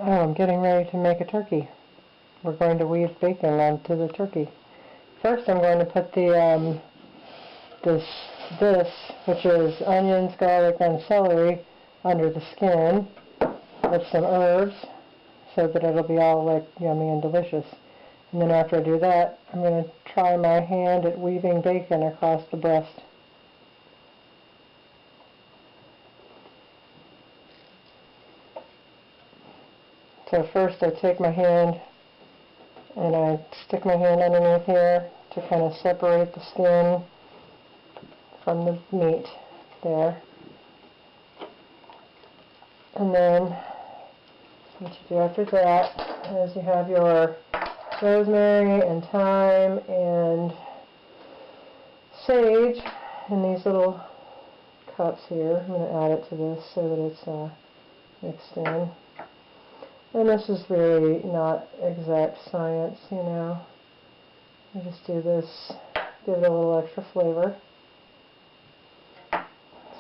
Oh, I'm getting ready to make a turkey. We're going to weave bacon onto the turkey. First, I'm going to put the this, which is onions, garlic, and celery, under the skin with some herbs, so that it'll be all like yummy and delicious. And then after I do that, I'm going to try my hand at weaving bacon across the breast. So first I take my hand and I stick my hand underneath here to kind of separate the skin from the meat there. And then what you do after that is you have your rosemary and thyme and sage in these little cups here. I'm going to add it to this so that it's mixed in. And this is really not exact science, you know. I just do this, give it a little extra flavor.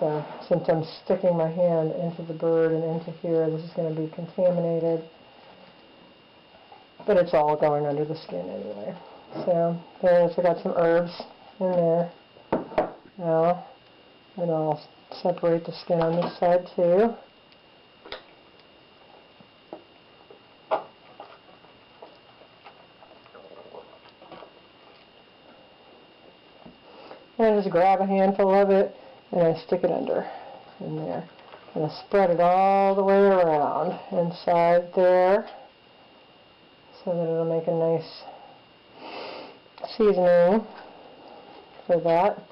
So, since I'm sticking my hand into the bird and into here, this is going to be contaminated. But it's all going under the skin anyway. So, there's, I got some herbs in there. Now, and I'll separate the skin on this side too. And I just grab a handful of it and I stick it under in there. And I spread it all the way around inside there so that it'll make a nice seasoning for that.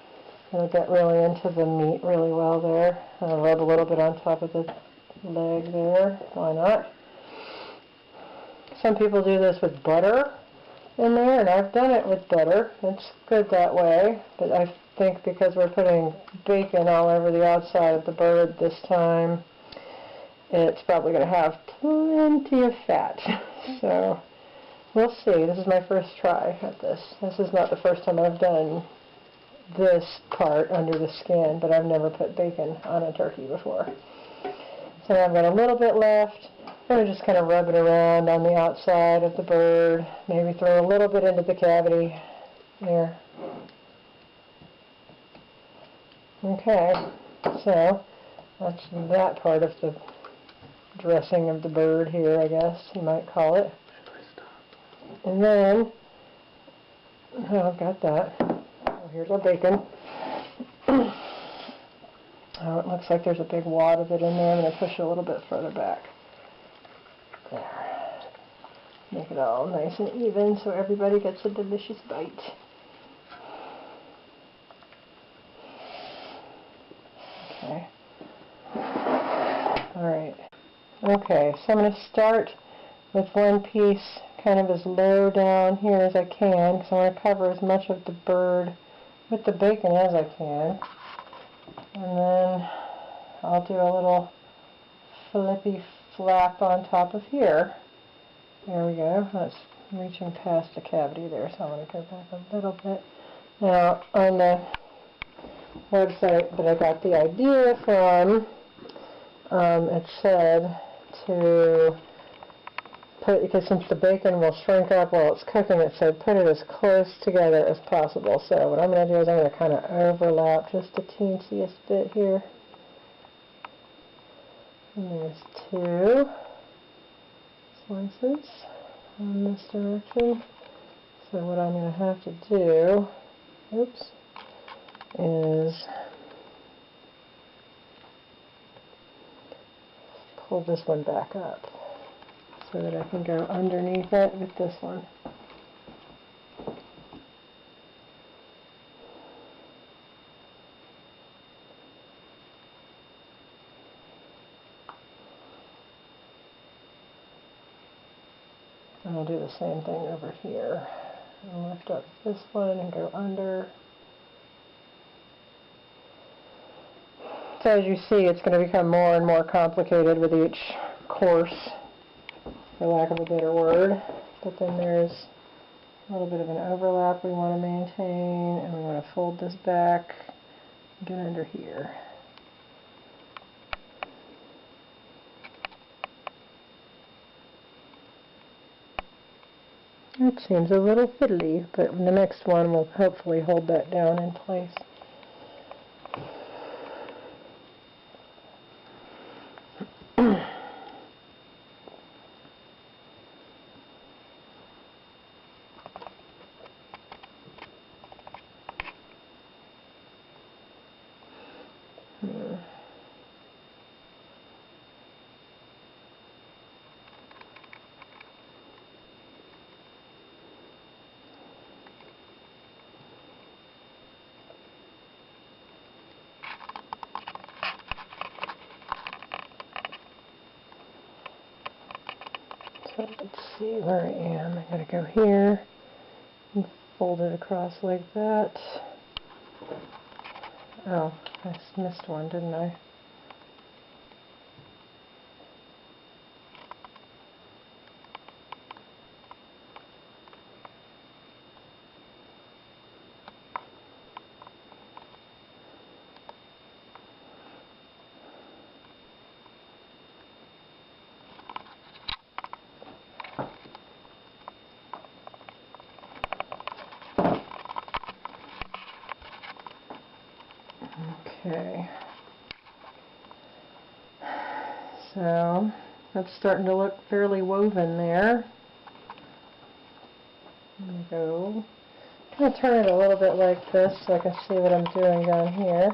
It'll get really into the meat really well there. I'll rub a little bit on top of the leg there. Why not? Some people do this with butter in there, and I've done it with butter. It's good that way, but I think because we're putting bacon all over the outside of the bird this time, it's probably going to have plenty of fat. So we'll see. This is my first try at this. This is not the first time I've done this part under the skin, but I've never put bacon on a turkey before. So I've got a little bit left. I'm going to just kind of rub it around on the outside of the bird. Maybe throw a little bit into the cavity there. Okay, so that's that part of the dressing of the bird here, I guess you might call it. And then, oh, I've got that. Oh, here's our bacon. Oh, it looks like there's a big wad of it in there. I'm going to push it a little bit further back. There. Make it all nice and even so everybody gets a delicious bite. Okay. Alright. Okay, so I'm going to start with one piece kind of as low down here as I can, because I want to cover as much of the bird with the bacon as I can. And then I'll do a little flippy flap on top of here. There we go. That's reaching past the cavity there, so I'm going to go back a little bit. Now, on the website that I got the idea from, it said to put, because since the bacon will shrink up while it's cooking, it said put it as close together as possible. So what I'm going to do is I'm going to kind of overlap just the teensiest bit here. And there's 2 slices in this direction. So what I'm going to have to do, oops, is pull this one back up so that I can go underneath it with this one. And I'll do the same thing over here. I'll lift up this one and go under. So as you see, it's going to become more and more complicated with each course, for lack of a better word. But then there's a little bit of an overlap we want to maintain, and we want to fold this back and get under here. It seems a little fiddly, but the next one will hopefully hold that down in place. So let's see where I am. I gotta go here and fold it across like that. Oh, I missed one, didn't I? Okay, so that's starting to look fairly woven there. There we go. I'm going to turn it a little bit like this so I can see what I'm doing down here.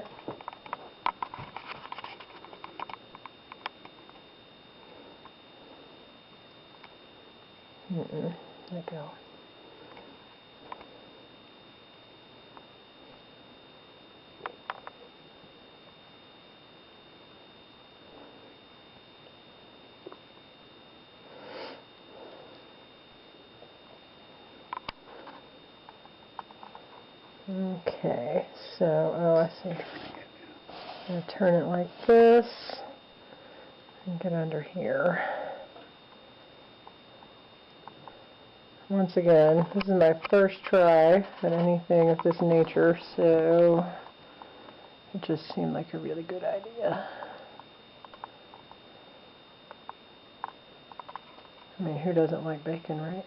There we go. Okay, so, oh, I see. I'm going to turn it like this and get under here. Once again, this is my first try at anything of this nature, so it just seemed like a really good idea. I mean, who doesn't like bacon, right?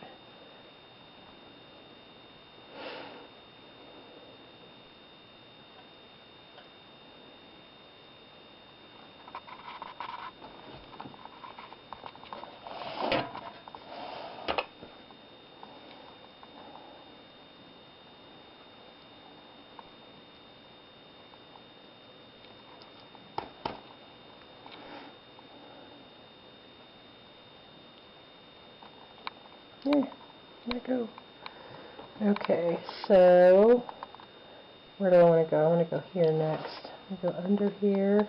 Yeah, there we go. Okay, so where do I want to go? I want to go here next. I'll go under here.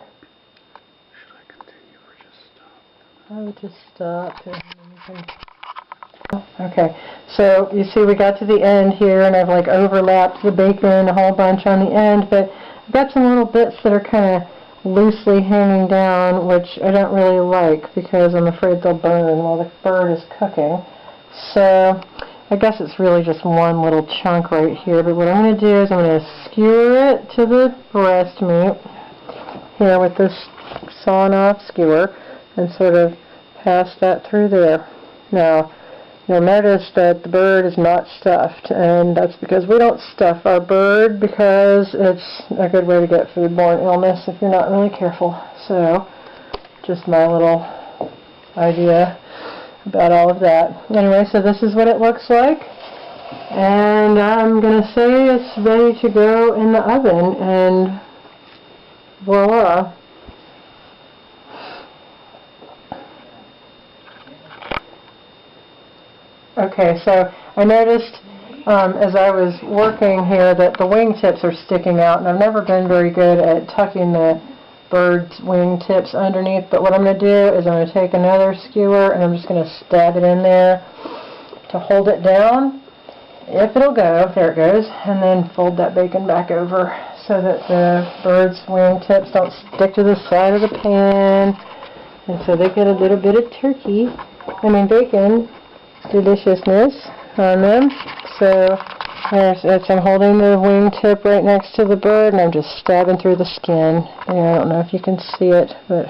Should I continue or just stop? I would just stop. And then you can... Okay, so you see we got to the end here and I've like overlapped the bacon a whole bunch on the end, but I've got some little bits that are kind of loosely hanging down, which I don't really like because I'm afraid they'll burn while the bird is cooking. So I guess it's really just one little chunk right here, but what I'm going to do is I'm going to skewer it to the breast meat here with this sawn off skewer and sort of pass that through there. Now you'll notice that the bird is not stuffed, and that's because we don't stuff our bird because it's a good way to get foodborne illness if you're not really careful. So just my little idea about all of that. Anyway, so this is what it looks like, and I'm going to say it's ready to go in the oven, and voila. Okay, so I noticed as I was working here that the wingtips are sticking out, and I've never been very good at tucking the bird's wingtips underneath, but what I'm going to do is I'm going to take another skewer and I'm just going to stab it in there to hold it down, if it'll go, there it goes, and then fold that bacon back over so that the bird's wingtips don't stick to the side of the pan, and so they get a little bit of bacon deliciousness on them. So I'm holding the wingtip right next to the bird, and I'm just stabbing through the skin. Yeah, I don't know if you can see it, but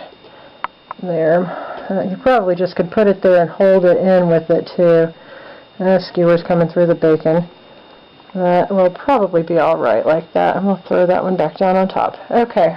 there. You probably just could put it there and hold it in with it too. skewers coming through the bacon. That will probably be alright like that, and we'll throw that one back down on top. Okay.